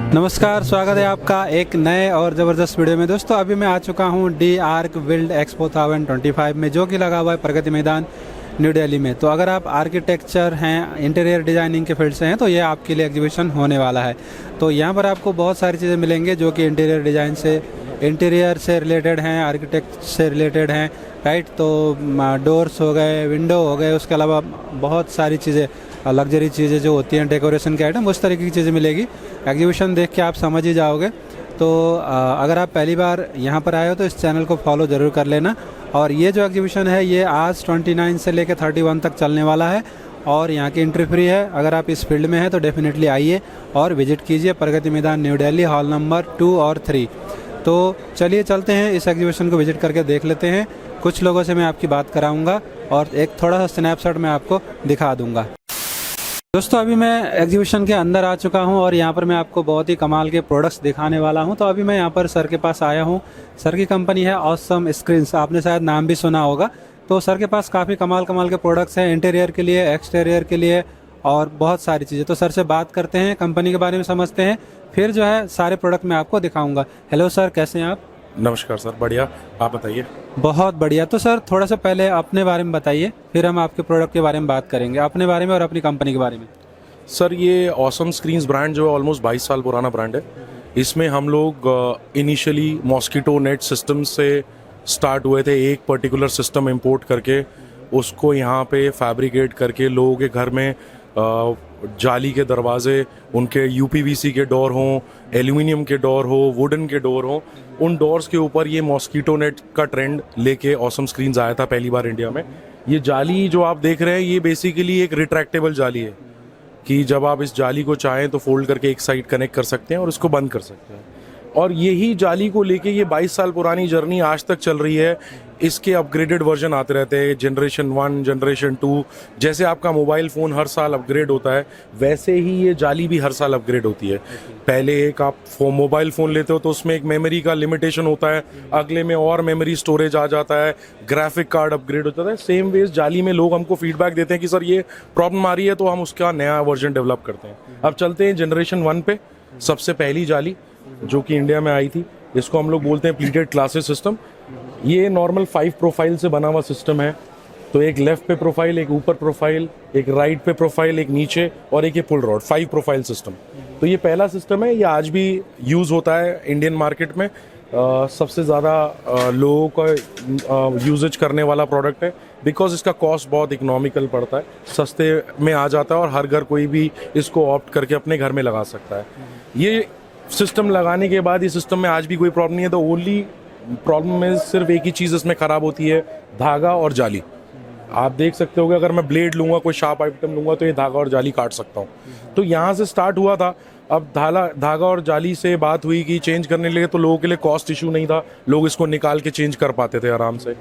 नमस्कार, स्वागत है आपका एक नए और ज़बरदस्त वीडियो में। दोस्तों अभी मैं आ चुका हूँ डी आर्क बिल्ड एक्सपो 2025 में, जो कि लगा हुआ है प्रगति मैदान न्यू दिल्ली में। तो अगर आप आर्किटेक्चर हैं, इंटीरियर डिज़ाइनिंग के फील्ड से हैं, तो ये आपके लिए एग्जीबिशन होने वाला है। तो यहाँ पर आपको बहुत सारी चीज़ें मिलेंगी जो कि इंटीरियर से रिलेटेड हैं, आर्किटेक्ट से रिलेटेड हैं, राइट। तो डोर्स हो गए, विंडो हो गए, उसके अलावा बहुत सारी चीज़ें, लग्जरी चीज़ें जो होती हैं, डेकोरेशन के आइटम, उस तरीके की चीज़ें मिलेगी। एग्जीबिशन देख के आप समझ ही जाओगे। तो अगर आप पहली बार यहाँ पर आए हो तो इस चैनल को फॉलो ज़रूर कर लेना। और ये जो एग्जीबिशन है ये आज 29 से लेकर 31 तक चलने वाला है और यहाँ की एंट्री फ्री है। अगर आप इस फील्ड में हैं तो डेफिनेटली आइए और विजिट कीजिए Pragati Maidan new Delhi, hall number 2 और 3। तो चलिए चलते हैं, इस एग्जीबिशन को विजिट करके देख लेते हैं। कुछ लोगों से मैं आपकी बात कराऊंगा और एक थोड़ा सा स्नैपशॉट मैं आपको दिखा दूंगा। दोस्तों अभी मैं एग्जीबिशन के अंदर आ चुका हूं और यहाँ पर मैं आपको बहुत ही कमाल के प्रोडक्ट्स दिखाने वाला हूं। तो अभी मैं यहाँ पर सर के पास आया हूं। सर की कंपनी है ऑसम स्क्रीन्स, आपने शायद नाम भी सुना होगा। तो सर के पास काफ़ी कमाल के प्रोडक्ट्स हैं, इंटीरियर के लिए, एक्सटीरियर के लिए और बहुत सारी चीज़ें। तो सर से बात करते हैं, कंपनी के बारे में समझते हैं, फिर जो है सारे प्रोडक्ट मैं आपको दिखाऊंगा। हेलो सर, कैसे हैं आप? नमस्कार सर, बढ़िया, आप बताइए। बहुत बढ़िया। तो सर थोड़ा सा पहले अपने बारे में बताइए, फिर हम आपके प्रोडक्ट के बारे में बात करेंगे, अपने बारे में और अपनी कंपनी के बारे में। सर ये ऑसम स्क्रीन्स ब्रांड जो है ऑलमोस्ट 22 साल पुराना ब्रांड है। इसमें हम लोग इनिशियली मॉस्किटो नेट सिस्टम से स्टार्ट हुए थे, एक पर्टिकुलर सिस्टम इंपोर्ट करके उसको यहाँ पे फैब्रिकेट करके लोगों के घर में जाली के दरवाजे, उनके यूपीवीसी के डोर हों, एल्यूमिनियम के डोर हो, वुडन के डोर हों, उन डोर्स के ऊपर ये मॉस्किटो नेट का ट्रेंड लेके ऑसम स्क्रीन्स आया था पहली बार इंडिया में। ये जाली जो आप देख रहे हैं ये बेसिकली एक रिट्रैक्टेबल जाली है कि जब आप इस जाली को चाहें तो फोल्ड करके एक साइड कनेक्ट कर सकते हैं और इसको बंद कर सकते हैं। और यही जाली को लेके ये 22 साल पुरानी जर्नी आज तक चल रही है। इसके अपग्रेडेड वर्जन आते रहते हैं, जनरेशन 1, जनरेशन 2। जैसे आपका मोबाइल फ़ोन हर साल अपग्रेड होता है, वैसे ही ये जाली भी हर साल अपग्रेड होती है। पहले एक आप मोबाइल फ़ोन लेते हो तो उसमें एक मेमोरी का लिमिटेशन होता है, अगले में और मेमोरी स्टोरेज आ जाता है, ग्राफिक कार्ड अपग्रेड हो जाता है। सेम वेज जाली में लोग हमको फीडबैक देते हैं कि सर ये प्रॉब्लम आ रही है, तो हम उसका नया वर्जन डेवलप करते हैं। अब चलते हैं जनरेशन 1 पे। सबसे पहली जाली जो कि इंडिया में आई थी, इसको हम लोग बोलते हैं प्लीटेड क्लासेस सिस्टम। ये नॉर्मल 5 प्रोफाइल से बना हुआ सिस्टम है। तो एक लेफ्ट पे प्रोफाइल, एक ऊपर प्रोफाइल, एक राइट पे प्रोफाइल, एक नीचे और एक ये पुल रॉड, 5 प्रोफाइल सिस्टम। तो ये पहला सिस्टम है, ये आज भी यूज़ होता है इंडियन मार्केट में। सबसे ज़्यादा लोगों का यूजेज करने वाला प्रोडक्ट है, बिकॉज इसका कॉस्ट बहुत इकोनॉमिकल पड़ता है, सस्ते में आ जाता है और हर घर कोई भी इसको ऑप्ट करके अपने घर में लगा सकता है। ये सिस्टम लगाने के बाद इस सिस्टम में आज भी कोई प्रॉब्लम नहीं है। तो ओनली प्रॉब्लम में सिर्फ एक ही चीज़ इसमें ख़राब होती है, धागा और जाली। आप देख सकते हो कि अगर मैं ब्लेड लूँगा, कोई शार्प आइटम लूँगा तो ये धागा और जाली काट सकता हूँ। तो यहाँ से स्टार्ट हुआ था। अब धागा और जाली से बात हुई कि चेंज करने लगे, तो लोगों के लिए कॉस्ट इशू नहीं था, लोग इसको निकाल के चेंज कर पाते थे आराम से।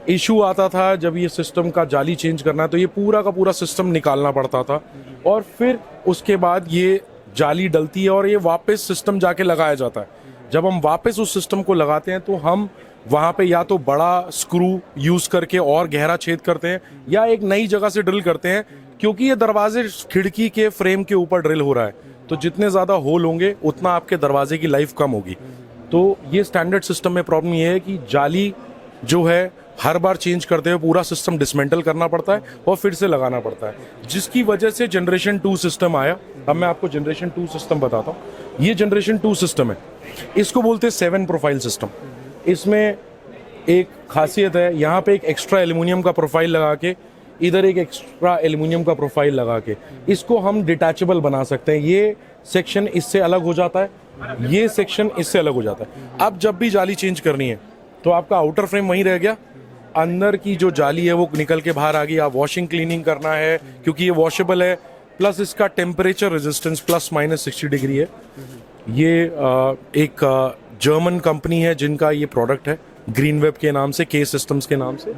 इशू आता था जब ये सिस्टम का जाली चेंज करना है तो ये पूरा का पूरा सिस्टम निकालना पड़ता था और फिर उसके बाद ये जाली डलती है और ये वापस सिस्टम जाके लगाया जाता है। जब हम वापस उस सिस्टम को लगाते हैं तो हम वहाँ पे या तो बड़ा स्क्रू यूज़ करके और गहरा छेद करते हैं या एक नई जगह से ड्रिल करते हैं, क्योंकि ये दरवाजे खिड़की के फ्रेम के ऊपर ड्रिल हो रहा है। तो जितने ज़्यादा होल होंगे उतना आपके दरवाजे की लाइफ कम होगी। तो ये स्टैंडर्ड सिस्टम में प्रॉब्लम ये है कि जाली जो है हर बार चेंज करते हुए पूरा सिस्टम डिसमेंटल करना पड़ता है और फिर से लगाना पड़ता है, जिसकी वजह से जनरेशन 2 सिस्टम आया। अब मैं आपको जनरेशन 2 सिस्टम बताता हूँ। ये जनरेशन 2 सिस्टम है, इसको बोलते हैं 7 प्रोफाइल सिस्टम। इसमें एक खासियत है, यहाँ पे एक एक्स्ट्रा एल्यूमिनियम का प्रोफाइल लगा के, इधर एक एक्स्ट्रा एल्यूमिनियम का प्रोफाइल लगा के इसको हम डिटैचेबल बना सकते हैं। ये सेक्शन इससे अलग हो जाता है, ये सेक्शन इससे अलग हो जाता है। अब जब भी जाली चेंज करनी है तो आपका आउटर फ्रेम वहीं रह गया, अंदर की जो जाली है वो निकल के बाहर आ गई। आप वॉशिंग क्लीनिंग करना है क्योंकि ये वॉशेबल है, प्लस इसका टेम्परेचर रेजिस्टेंस +-60 डिग्री है। ये एक जर्मन कंपनी है जिनका ये प्रोडक्ट है, ग्रीनवेब के नाम से, के सिस्टम्स के नाम से।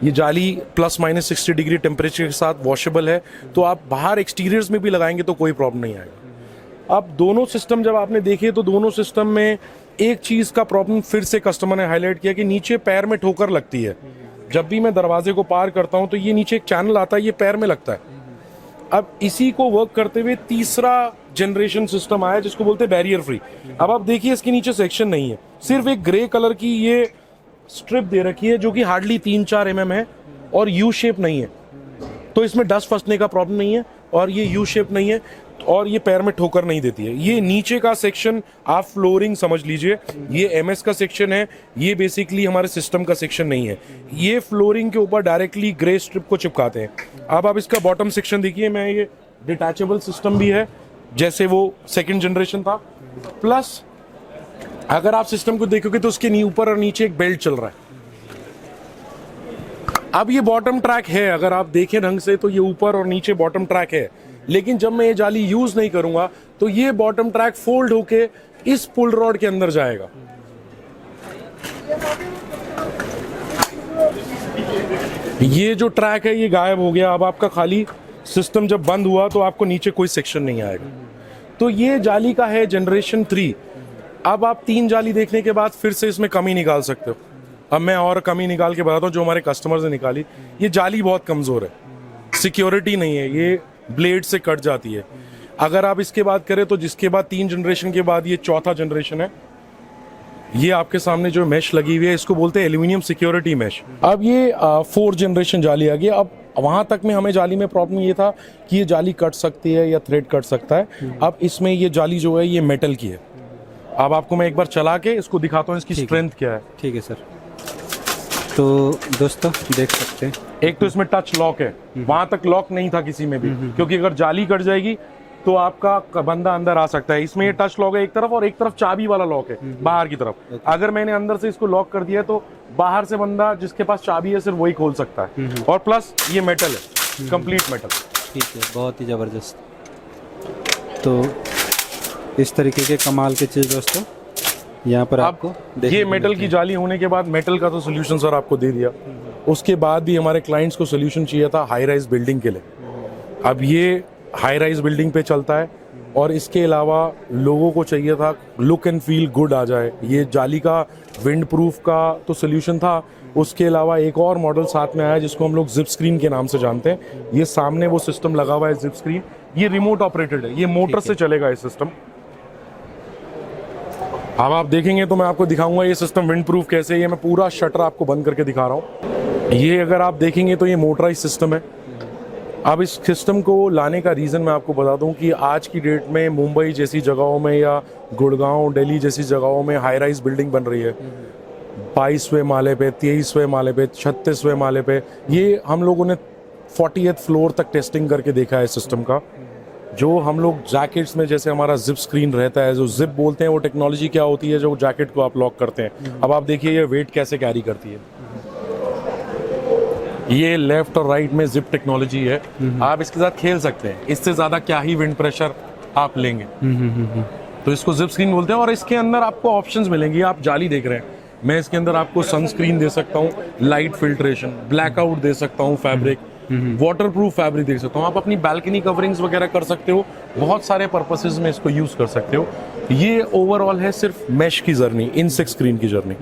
ये जाली +-60 डिग्री टेम्परेचर के साथ वॉशेबल है, तो आप बाहर एक्सटीरियर्स में भी लगाएंगे तो कोई प्रॉब्लम नहीं आएगा। अब दोनों सिस्टम जब आपने देखे तो दोनों सिस्टम में एक चीज़ का प्रॉब्लम फिर से कस्टमर ने हाईलाइट किया कि नीचे पैर में ठोकर लगती है। जब भी मैं दरवाजे को पार करता हूं तो ये नीचे एक चैनल आता है, ये पैर में लगता है। अब इसी को वर्क करते हुए तीसरा जनरेशन सिस्टम आया जिसको बोलते हैं बैरियर फ्री। अब आप देखिए इसके नीचे सेक्शन नहीं है, सिर्फ एक ग्रे कलर की ये स्ट्रिप दे रखी है जो कि हार्डली 3-4 mm है और यू शेप नहीं है, तो इसमें डस्ट फंसने का प्रॉब्लम नहीं है और ये यू शेप नहीं है और ये पैर में ठोकर नहीं देती है। ये नीचे का सेक्शन आप फ्लोरिंग समझ लीजिए, ये एमएस का सेक्शन है, ये बेसिकली हमारे सिस्टम का सेक्शन नहीं है। ये फ्लोरिंग के ऊपर डायरेक्टली ग्रे स्ट्रिप को चिपकाते हैं। अब आप इसका बॉटम सेक्शन देखिए, मैं ये डिटैचेबल सिस्टम भी है जैसे वो सेकंड जनरेशन था, प्लस अगर आप सिस्टम को देखोगे तो उसके ऊपर और नीचे एक बेल्ट चल रहा है। अब ये बॉटम ट्रैक है, अगर आप देखें ढंग से तो ये ऊपर और नीचे बॉटम ट्रैक है, लेकिन जब मैं ये जाली यूज नहीं करूंगा तो ये बॉटम ट्रैक फोल्ड होके इस पुल रॉड के अंदर जाएगा। ये जो ट्रैक है ये गायब हो गया। अब आपका खाली सिस्टम जब बंद हुआ तो आपको नीचे कोई सेक्शन नहीं आएगा। तो ये जाली का है जनरेशन 3। अब आप 3 जाली देखने के बाद फिर से इसमें कमी निकाल सकते हो। अब मैं और कमी निकाल के बताता हूँ जो हमारे कस्टमर्स ने निकाली। ये जाली बहुत कमजोर है, सिक्योरिटी नहीं है, ये ब्लेड से कट जाती है। अगर आप इसके बाद करें तो जिसके बाद 3 जनरेशन के बाद ये चौथा जनरेशन है। ये आपके सामने जो मैश लगी हुई है इसको बोलते हैं एल्यूमिनियम सिक्योरिटी मैश। अब ये 4 जनरेशन जाली आ गई। अब वहां तक में हमें जाली में प्रॉब्लम ये था कि ये जाली कट सकती है या थ्रेड कट सकता है। अब इसमें ये जाली जो है ये मेटल की है। अब आपको मैं एक बार चला के इसको दिखाता हूँ इसकी स्ट्रेंथ क्या है। ठीक है सर। तो दोस्तों देख सकते हैं, एक तो इसमें टच लॉक है, वहां तक लॉक नहीं था किसी में भी, क्योंकि अगर जाली कट जाएगी तो आपका बंदा अंदर आ सकता है। इसमें ये टच लॉक है एक तरफ और एक तरफ चाबी वाला लॉक है बाहर की तरफ। अगर मैंने अंदर से इसको लॉक कर दिया तो बाहर से बंदा जिसके पास चाबी है सिर्फ वही खोल सकता है। और प्लस ये मेटल है, कंप्लीट मेटल। ठीक है, बहुत ही जबरदस्त। तो इस तरीके के कमाल के चीज दोस्तों यहाँ पर आपको ये मेटल की जाली होने के बाद मेटल का तो सोल्यूशन सर आपको दे दिया, उसके बाद भी हमारे क्लाइंट्स को सोल्यूशन चाहिए था हाई राइज बिल्डिंग के लिए। अब ये हाई राइज बिल्डिंग पे चलता है और इसके अलावा लोगों को चाहिए था लुक एंड फील गुड आ जाए। ये जाली का विंड प्रूफ का तो सोल्यूशन था, उसके अलावा एक और मॉडल साथ में आया जिसको हम लोग जिप स्क्रीन के नाम से जानते हैं। ये सामने वो सिस्टम लगा हुआ है जिप स्क्रीन, ये रिमोट ऑपरेटेड है, ये मोटर से चलेगा ये सिस्टम। अब आप देखेंगे तो मैं आपको दिखाऊंगा ये सिस्टम विंड प्रूफ कैसे है। ये मैं पूरा शटर आपको बंद करके दिखा रहा हूँ। ये अगर आप देखेंगे तो ये मोटराइज सिस्टम है। अब इस सिस्टम को लाने का रीज़न मैं आपको बता दूं कि आज की डेट में मुंबई जैसी जगहों में या गुड़गांव दिल्ली जैसी जगहों में हाई राइज बिल्डिंग बन रही है 22वें माले पे, 23वें माले पे, 36वें माले पे। ये हम लोगों ने 40th फ्लोर तक टेस्टिंग करके देखा है सिस्टम का। जो हम लोग जैकेट्स में जैसे हमारा जिप स्क्रीन रहता है, जो जिप बोलते हैं, वो टेक्नोलॉजी क्या होती है जो जैकेट को आप लॉक करते हैं। अब आप देखिए ये वेट कैसे कैरी करती है। ये लेफ्ट और राइट में जिप टेक्नोलॉजी है, आप इसके साथ खेल सकते हैं। इससे ज्यादा क्या ही विंड प्रेशर आप लेंगे। तो इसको जिप स्क्रीन बोलते हैं। और इसके अंदर आपको ऑप्शंस मिलेंगी। आप जाली देख रहे हैं, मैं इसके अंदर आपको सनस्क्रीन दे सकता हूँ, लाइट फिल्ट्रेशन, ब्लैकआउट दे सकता हूँ, फैब्रिक, वाटरप्रूफ फैब्रिक देख सकता हूँ। आप अपनी बालकनी कवरिंग्स वगैरह कर सकते हो, बहुत सारे पर्पसेस में इसको यूज कर सकते हो। ये ओवरऑल है सिर्फ मैश की जर्नी, इनसेक्ट स्क्रीन की जर्नी।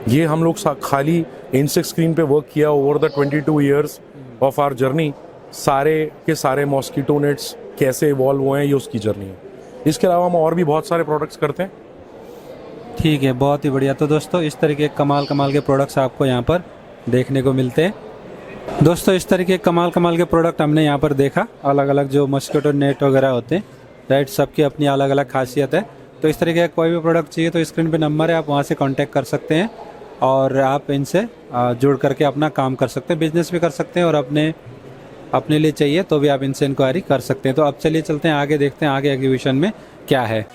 ये हम लोग खाली इनसेक्ट स्क्रीन पे वर्क किया over the 22 years of our journey. सारे के सारे मॉस्किटो नेट्स कैसे इवॉल्व हुए हैं, ये उसकी जर्नी है। इसके अलावा हम और भी बहुत सारे प्रोडक्ट्स करते हैं। ठीक है, बहुत ही बढ़िया। तो दोस्तों इस तरीके कमाल के प्रोडक्ट्स आपको यहाँ पर देखने को मिलते हैं। दोस्तों इस तरीके कमाल के प्रोडक्ट हमने यहाँ पर देखा, अलग अलग जो मॉस्किटो नेट वगैरह होते हैं, राइट, सबकी अपनी अलग अलग खासियत है। तो इस तरीके का कोई भी प्रोडक्ट चाहिए तो स्क्रीन पे नंबर है, आप वहाँ से कांटेक्ट कर सकते हैं और आप इनसे जुड़ करके अपना काम कर सकते हैं, बिजनेस भी कर सकते हैं, और अपने लिए चाहिए तो भी आप इनसे इंक्वायरी कर सकते हैं। तो अब चलिए चलते हैं आगे, देखते हैं आगे एग्जीबिशन में क्या है।